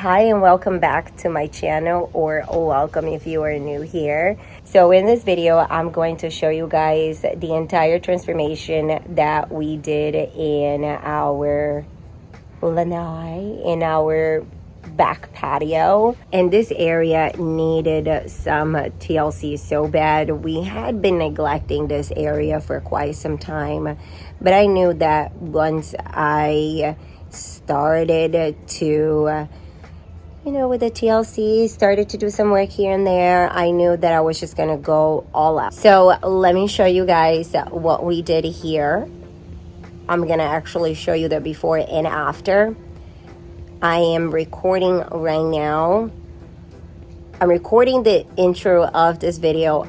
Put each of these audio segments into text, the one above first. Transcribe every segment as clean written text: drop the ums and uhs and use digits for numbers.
Hi and welcome back to my channel, or welcome if you are new here. So in this video, I'm going to show you guys the entire transformation that we did in our lanai, in our back patio. And this area needed some TLC so bad. We had been neglecting this area for quite some time, but I knew that once I started to with the TLC, started to do some work here and there, I knew that I was just gonna go all out. So let me show you guys what we did here. I'm gonna actually show you the before and after. I am recording right now. I'm recording the intro of this video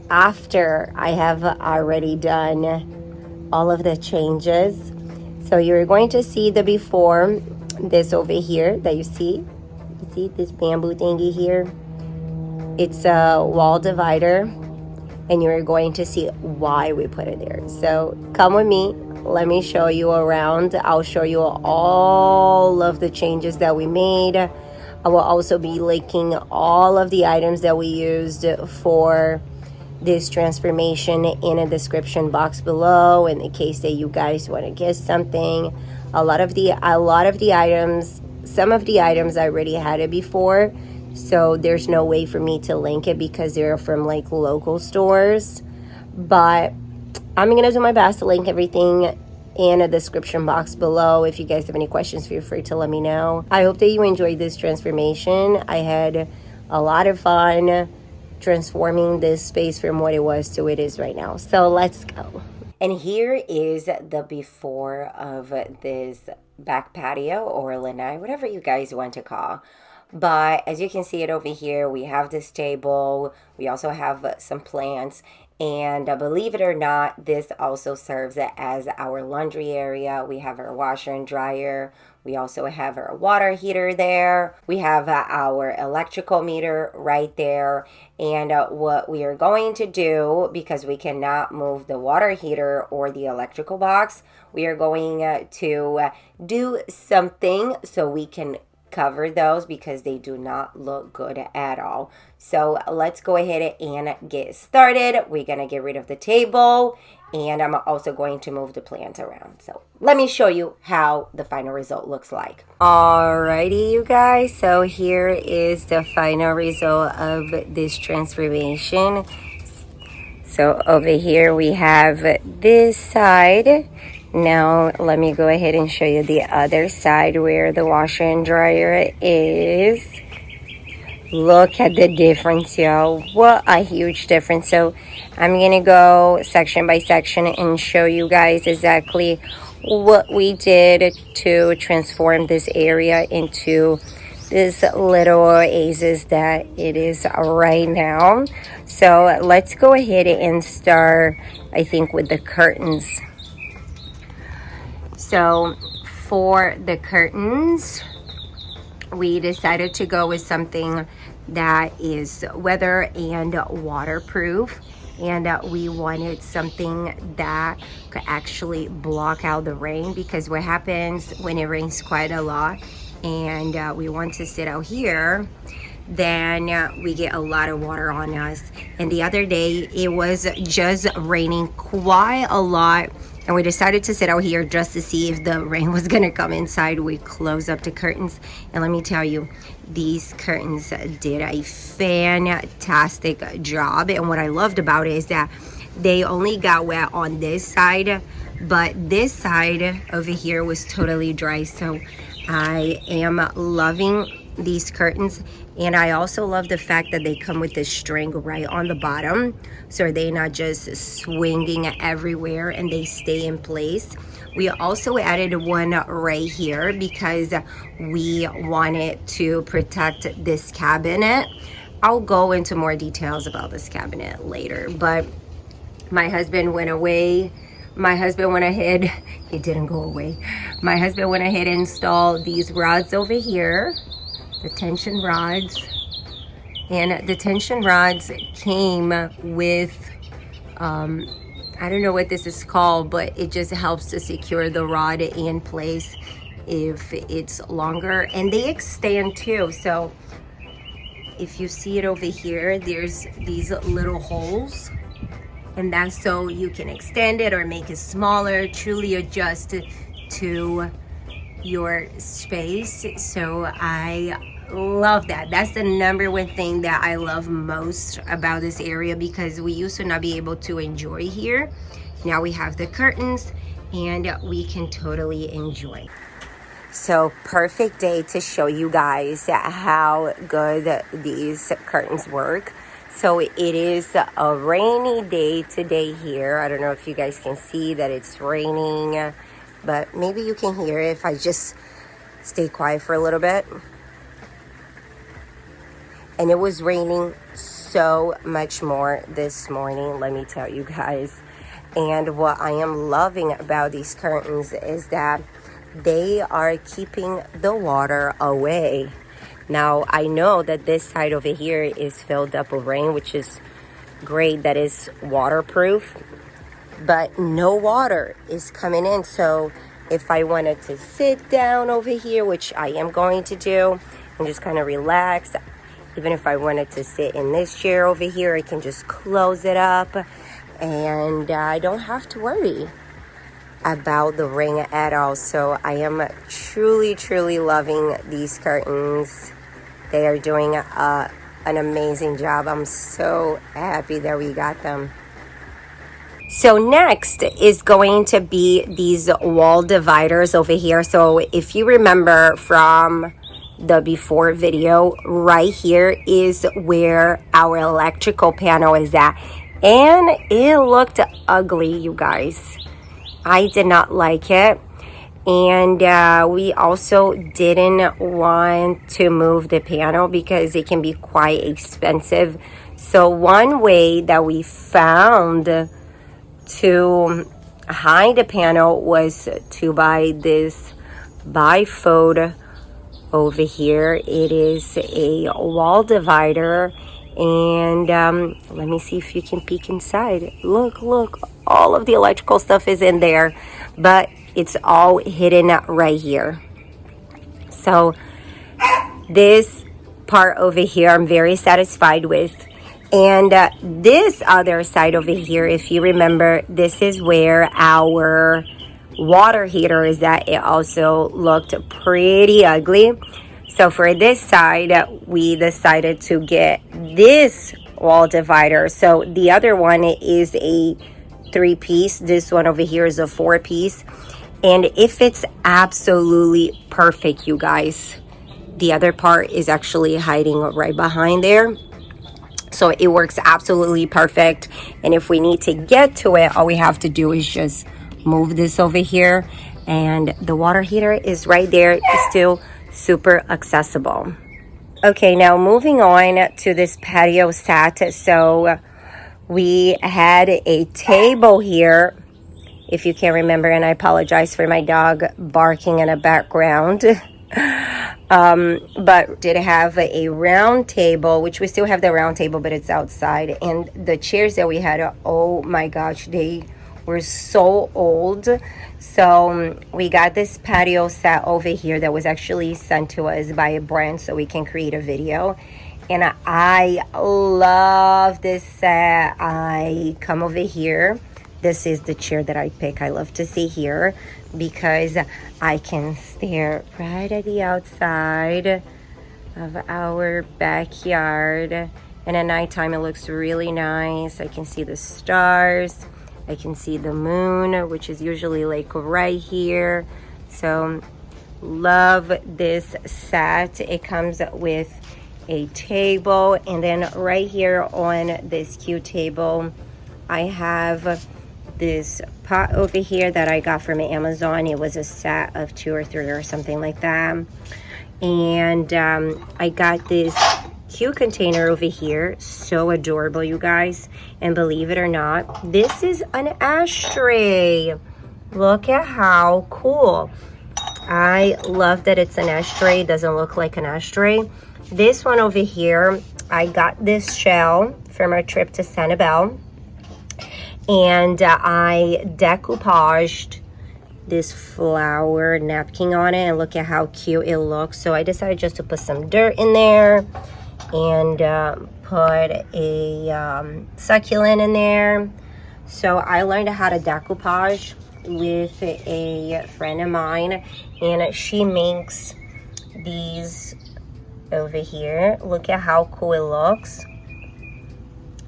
after I have already done all of the changes. So you're going to see the before, this over here that you see. You see this bamboo thingy here? It's a wall divider, and you're going to see why we put it there. So come with me. Let me show you around. I'll show you all of the changes that we made. I will also be linking all of the items that we used for this transformation in a description box below, in the case that you guys want to get something. A lot of the items, some of the items I already had it before, so there's no way for me to link it because they're from like local stores. But I'm gonna do my best to link everything in a description box below. If you guys have any questions, feel free to let me know. I hope that you enjoyed this transformation. I had a lot of fun transforming this space from what it was to it is right now. So let's go. And here is the before of this back patio, or lanai, whatever you guys want to call. But as you can see it over here, we have this table. We also have some plants. And believe it or not, this also serves as our laundry area. We have our washer and dryer. We also have our water heater there. We have our electrical meter right there. And what we are going to do, because we cannot move the water heater or the electrical box, we are going to do something so we can cover those, because they do not look good at all. So let's go ahead and get started. We're gonna get rid of the table, and I'm also going to move the plants around. So let me show you how the final result looks like. Alrighty, you guys, so here is the final result of this transformation. So over here we have this side. Now let me go ahead and show you the other side where the washer and dryer is. Look at the difference, y'all. What a huge difference. So I'm gonna go section by section and show you guys exactly what we did to transform this area into this little oasis that it is right now. So let's go ahead and start, I think, with the curtains. So for the curtains, we decided to go with something that is weather and waterproof, and we wanted something that could actually block out the rain, because what happens when it rains quite a lot and we want to sit out here, then we get a lot of water on us. And the other day it was just raining quite a lot, and we decided to sit out here just to see if the rain was gonna come inside. We closed up the curtains, and let me tell you, these curtains did a fantastic job. And what I loved about it is that they only got wet on this side, but this side over here was totally dry. So I am loving these curtains. And I also love the fact that they come with this string right on the bottom, so they're not just swinging everywhere, and they stay in place. We also added one right here because we wanted to protect this cabinet. I'll go into more details about this cabinet later, but my husband went away. My husband went ahead, he didn't go away. My husband went ahead and installed these rods over here, the tension rods. And the tension rods came with I don't know what this is called, but it just helps to secure the rod in place. if it's longer, and they extend too. So if you see it over here, there's these little holes, and that's so you can extend it or make it smaller, truly adjust to your space. So I love that. That's the number one thing that I love most about this area, because we used to not be able to enjoy here. Now we have the curtains and we can totally enjoy. So perfect day to show you guys how good these curtains work. So it is a rainy day today here. I don't know if you guys can see that it's raining, but maybe you can hear it if I just stay quiet for a little bit. And it was raining so much more this morning, let me tell you guys. And what I am loving about these curtains is that they are keeping the water away. Now, I know that this side over here is filled up with rain, which is great, that is waterproof, but no water is coming in. So if I wanted to sit down over here, which I am going to do, and just kind of relax, even if I wanted to sit in this chair over here, I can just close it up, and I don't have to worry about the rain at all. So I am truly loving these curtains. They are doing an amazing job. I'm so happy that we got them. So next is going to be these wall dividers over here. So if you remember from the before video, right here is where our electrical panel is at, and it looked ugly, you guys. I did not like it, and we also didn't want to move the panel because it can be quite expensive. So one way that we found to hide the panel was to buy this bifold over here. It is a wall divider, and let me see if you can peek inside. Look, all of the electrical stuff is in there, but it's all hidden right here. So this part over here I'm very satisfied with. And this other side over here, if you remember, this is where our water heater is at. It also looked pretty ugly. So for this side, we decided to get this wall divider. So the other one is a 3-piece. This one over here is a 4-piece. And it fits absolutely perfect, you guys. The other part is actually hiding right behind there. So it works absolutely perfect. And if we need to get to it, all we have to do is just move this over here, and the water heater is right there. It's still super accessible. Okay, now moving on to this patio set. So we had a table here, if you can remember, and I apologize for my dog barking in the background. But did have a round table, which we still have the round table, but it's outside. And the chairs that we had, oh my gosh, they were so old. So we got this patio set over here that was actually sent to us by a brand so we can create a video. And I love this set. I come over here. This is the chair that I pick. I love to sit here because I can stare right at the outside of our backyard. And at nighttime, it looks really nice. I can see the stars. I can see the moon, which is usually like right here. So love this set. It comes with a table, and then right here on this cute table, I have this pot over here that I got from Amazon. It was a set of 2 or 3 or something like that. And I got this cute container over here, so adorable, you guys. And believe it or not, this is an ashtray. Look at how cool. I love that it's an ashtray. It doesn't look like an ashtray. This one over here, I got this shell from our trip to Sanibel, and I decoupaged this flower napkin on it, and look at how cute it looks. So I decided just to put some dirt in there and put a succulent in there. So I learned how to decoupage with a friend of mine, and she makes these over here. Look at how cool it looks.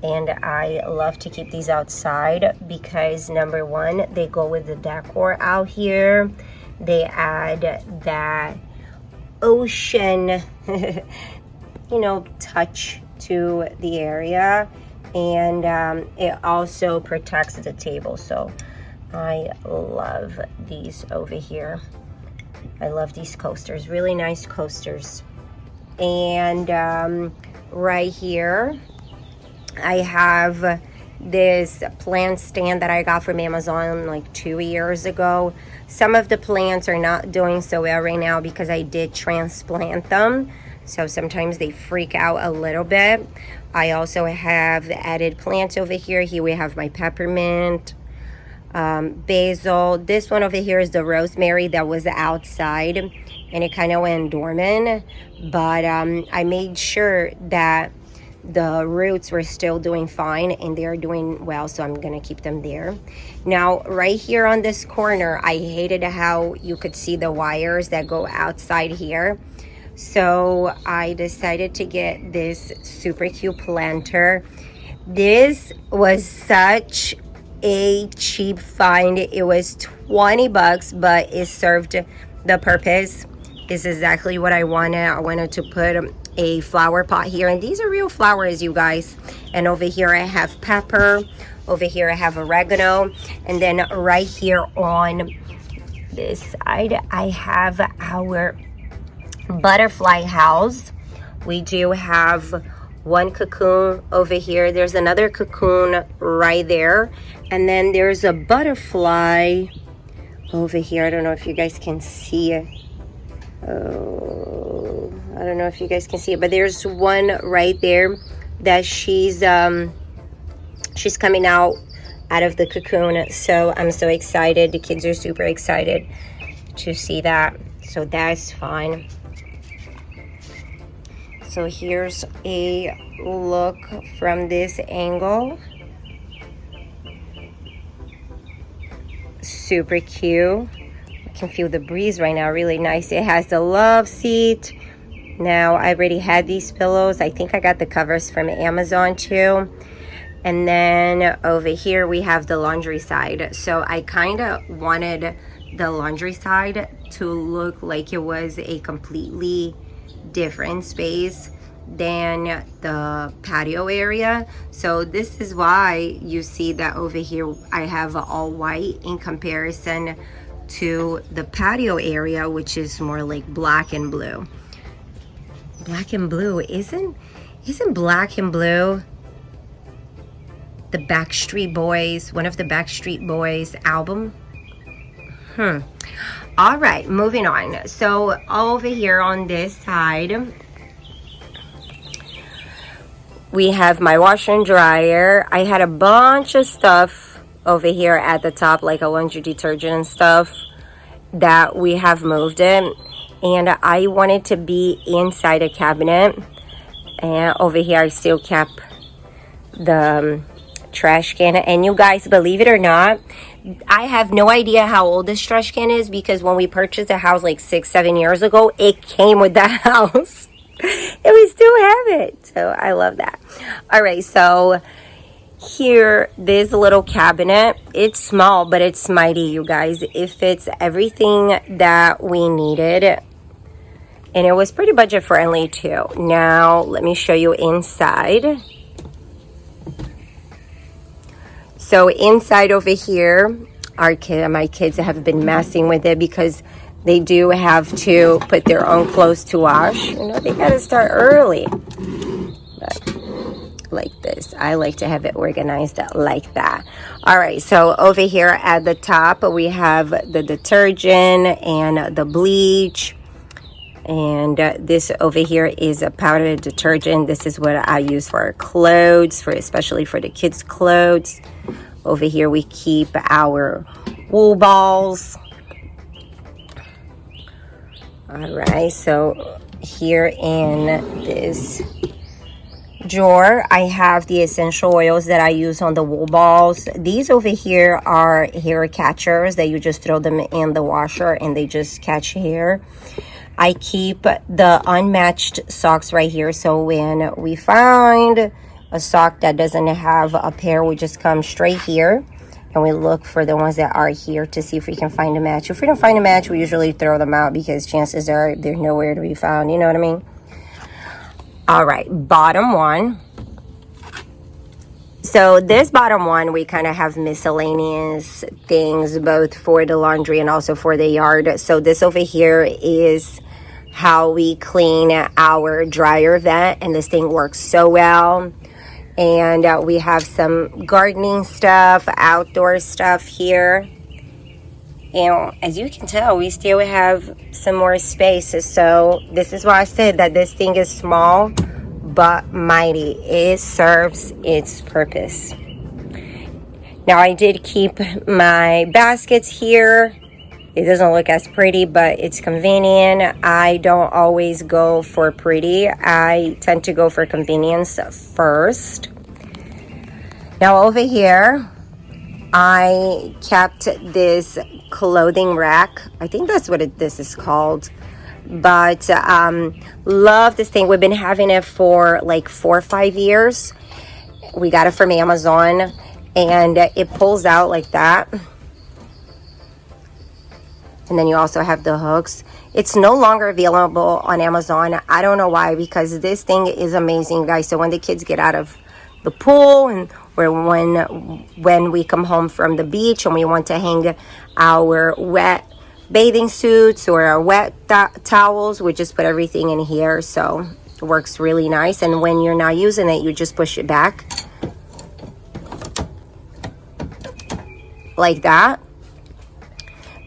And I love to keep these outside because number one, they go with the decor out here. They add that ocean you know, touch to the area, and it also protects the table. So I love these over here. I love these coasters, really nice coasters. And right here I have this plant stand that I got from Amazon like 2 years ago. Some of the plants are not doing so well right now because I did transplant them, so sometimes they freak out a little bit. I also have added plants over here. Here we have my peppermint, basil. This one over here is the rosemary that was outside and it kind of went dormant, but I made sure that the roots were still doing fine and they're doing well, so I'm gonna keep them there. Now right here on this corner, I hated how you could see the wires that go outside here, so I decided to get this super cute planter. This was such a cheap find. It was 20 bucks, but it served the purpose. Is exactly what I wanted. I wanted to put a flower pot here, and these are real flowers, you guys. And over here I have pepper, over here I have oregano, and then right here on this side I have our butterfly house. We do have one cocoon over here. There's another cocoon right there, and then there's a butterfly over here. I don't know if you guys can see it. Oh, I don't know if you guys can see it, but there's one right there that she's coming out of the cocoon. So I'm so excited. The kids are super excited to see that, so that's fine. So here's a look from this angle. Super cute. Can feel the breeze right now, really nice. It has the love seat. Now I already had these pillows. I think I got the covers from Amazon too. And then over here we have the laundry side. So I kind of wanted the laundry side to look like it was a completely different space than the patio area. So this is why you see that over here I have all white in comparison to the patio area, which is more like black and blue. Black and blue, isn't Black and Blue the Backstreet Boys, one of the Backstreet Boys album? All right, moving on. So over here on this side we have my washer and dryer. I had a bunch of stuff over here at the top, like a laundry detergent and stuff that we have moved in, and I wanted to be inside a cabinet. And over here I still kept the trash can. And you guys, believe it or not, I have no idea how old this trash can is, because when we purchased the house like 6-7 years ago, it came with the house and we still have it, so I love that. All right, so here, this little cabinet, it's small, but it's mighty, you guys. It fits everything that we needed, and it was pretty budget friendly too. Now, let me show you inside. So inside over here, my kids have been messing with it because they do have to put their own clothes to wash. You know, they gotta start early. But like this, I like to have it organized like that. All right, so over here at the top we have the detergent and the bleach, and this over here is a powdered detergent. This is what I use for our clothes, especially for the kids' clothes. Over here we keep our wool balls, All right, so here in this drawer, I have the essential oils that I use on the wool balls. These over here are hair catchers that you just throw them in the washer and they just catch hair. I keep the unmatched socks right here, so when we find a sock that doesn't have a pair, we just come straight here and we look for the ones that are here to see if we can find a match. If we don't find a match, we usually throw them out because chances are they're nowhere to be found. You know what I mean? All right, bottom one. So this bottom one, we kind of have miscellaneous things both for the laundry and also for the yard. So this over here is how we clean our dryer vent, and this thing works so well. And we have some gardening stuff, outdoor stuff here. And as you can tell, we still have some more space. So this is why I said that this thing is small but mighty. It serves its purpose. Now I did keep my baskets here. It doesn't look as pretty, but it's convenient. I don't always go for pretty. I tend to go for convenience first. Now over here, I kept this clothing rack. I think that's what this is called. But love this thing. We've been having it for like 4 or 5 years. We got it from Amazon, and it pulls out like that. And then you also have the hooks. It's no longer available on Amazon. I don't know why, because this thing is amazing, guys. So when the kids get out of the pool, and or when we come home from the beach and we want to hang our wet bathing suits or our wet towels, we just put everything in here. So it works really nice. And when you're not using it, you just push it back like that.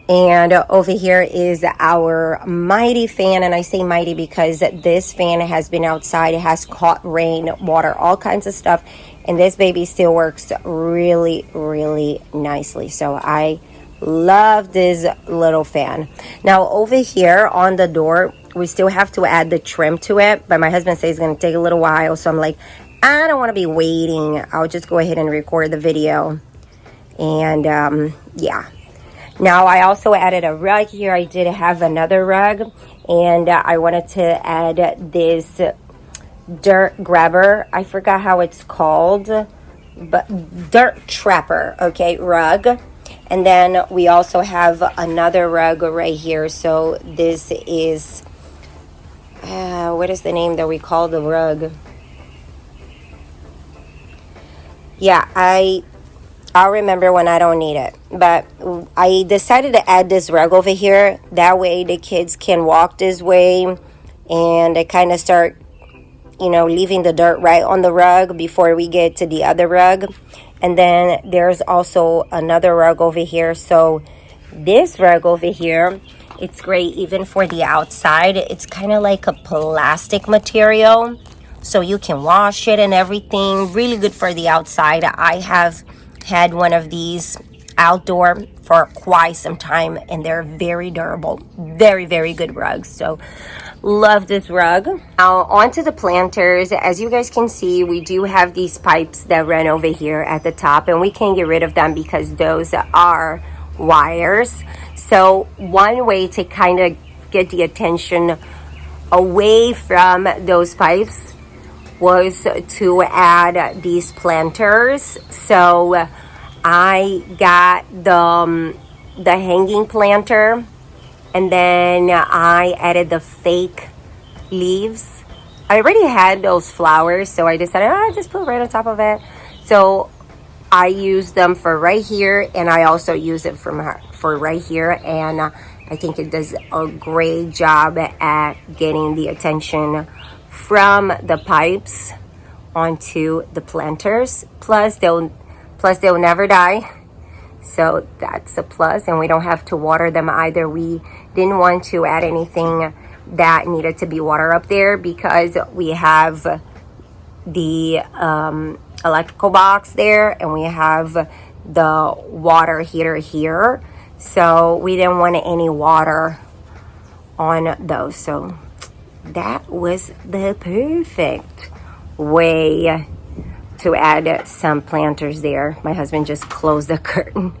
And over here is our mighty fan. And I say mighty because this fan has been outside. It has caught rain, water, all kinds of stuff. And this baby still works really, really nicely. So I love this little fan. Now over here on the door, we still have to add the trim to it. But my husband says it's going to take a little while. So I'm like, I don't want to be waiting. I'll just go ahead and record the video. And yeah. Now I also added a rug here. I did have another rug, and I wanted to add this dirt grabber. I forgot how it's called, but dirt trapper, okay, rug. And then we also have another rug right here. So this is, what is the name that we call the rug? Yeah, I'll remember when I don't need it. But I decided to add this rug over here. That way the kids can walk this way and they kind of start, leaving the dirt right on the rug before we get to the other rug. And then there's also another rug over here. So this rug over here, it's great even for the outside. It's kind of like a plastic material, so you can wash it and everything. Really good for the outside. I have had one of these outdoor for quite some time, and they're very durable. Very, very good rugs. So love this rug. Now onto the planters. As you guys can see, we do have these pipes that run over here at the top, and we can get rid of them because those are wires. So one way to kind of get the attention away from those pipes was to add these planters. So I got the hanging planter, and then I added the fake leaves. I already had those flowers, so I decided I'll just put it right on top of it. So I use them for right here, and I also use it for right here, and I think it does a great job at getting the attention from the pipes onto the planters. Plus they'll never die, so that's a plus. And we don't have to water them either. We didn't want to add anything that needed to be water up there because we have the electrical box there, and we have the water heater here, so we didn't want any water on those. So that was the perfect way to add some planters there. My husband just closed the curtain.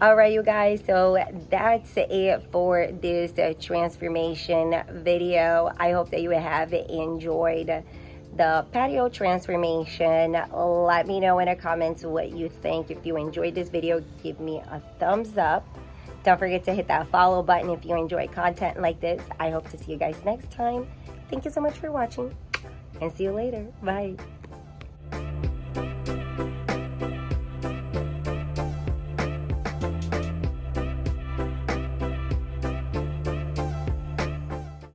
All right, you guys, so that's it for this transformation video. I hope that you have enjoyed the patio transformation. Let me know in the comments what you think. If you enjoyed this video, give me a thumbs up. Don't forget to hit that follow button if you enjoy content like this. I hope to see you guys next time. Thank you so much for watching, and see you later. Bye.